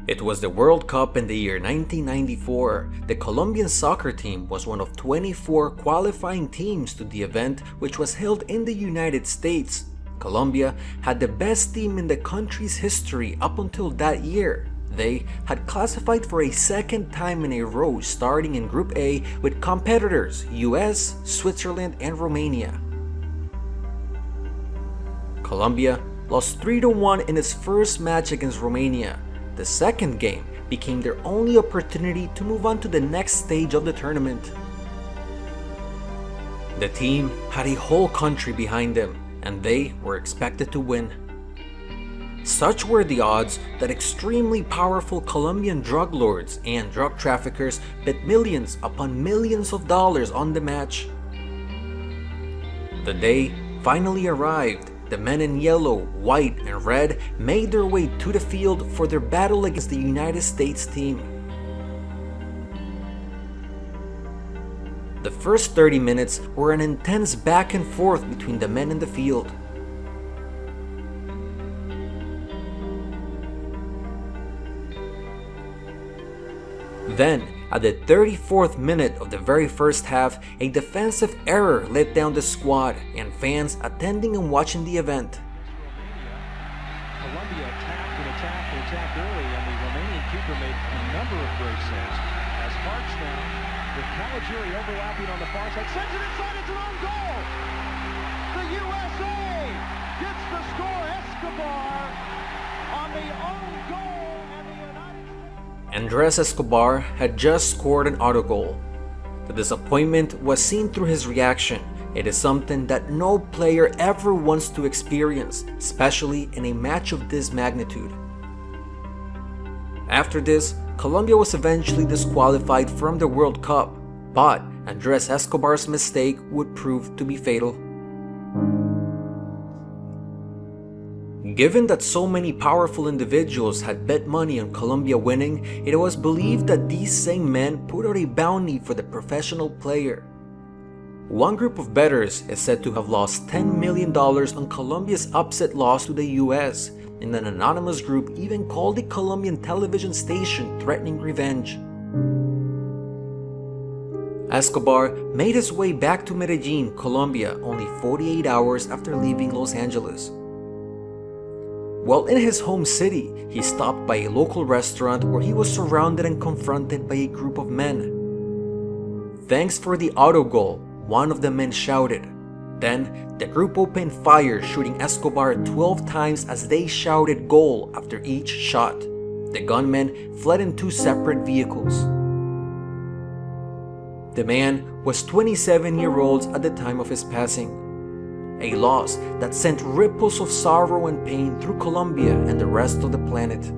It was the World Cup in the year 1994. The Colombian soccer team was one of 24 qualifying teams to the event, which was held in the United States. Colombia had the best team in the country's history up until that year. They had classified for a second time in a row, starting in Group A with competitors US, Switzerland, and Romania. Colombia lost 3-1 in its first match against Romania. The second game became their only opportunity to move on to the next stage of the tournament. The team had a whole country behind them, and they were expected to win. Such were the odds that extremely powerful Colombian drug lords and drug traffickers bet millions upon millions of dollars on the match. The day finally arrived. The men in yellow, white, and red made their way to the field for their battle against the United States team. The first 30 minutes were an intense back and forth between the men in the field. Then, at the 34th minute of the very first half, a defensive error let down the squad and fans attending and watching the event. Colombia attacked early, and the Romanian keeper made a number of great saves. As March now, with Caligiuri overlapping on the far side, sends it inside, it's an own goal! The USA gets the score, Escobar on the own goal, and the United States... Andres Escobar had just scored an autogol. The disappointment was seen through his reaction. It is something that no player ever wants to experience, especially in a match of this magnitude. After this, Colombia was eventually disqualified from the World Cup, but Andres Escobar's mistake would prove to be fatal. Given that so many powerful individuals had bet money on Colombia winning, it was believed that these same men put out a bounty for the professional player. One group of bettors is said to have lost $10 million on Colombia's upset loss to the US, and an anonymous group even called a Colombian television station threatening revenge. Escobar made his way back to Medellin, Colombia, only 48 hours after leaving Los Angeles. While in his home city, he stopped by a local restaurant where he was surrounded and confronted by a group of men. "Thanks for the autogol," one of the men shouted. Then, the group opened fire, shooting Escobar 12 times as they shouted "goal" after each shot. The gunmen fled in two separate vehicles. The man was 27-year-old at the time of his passing. A loss that sent ripples of sorrow and pain through Colombia and the rest of the planet.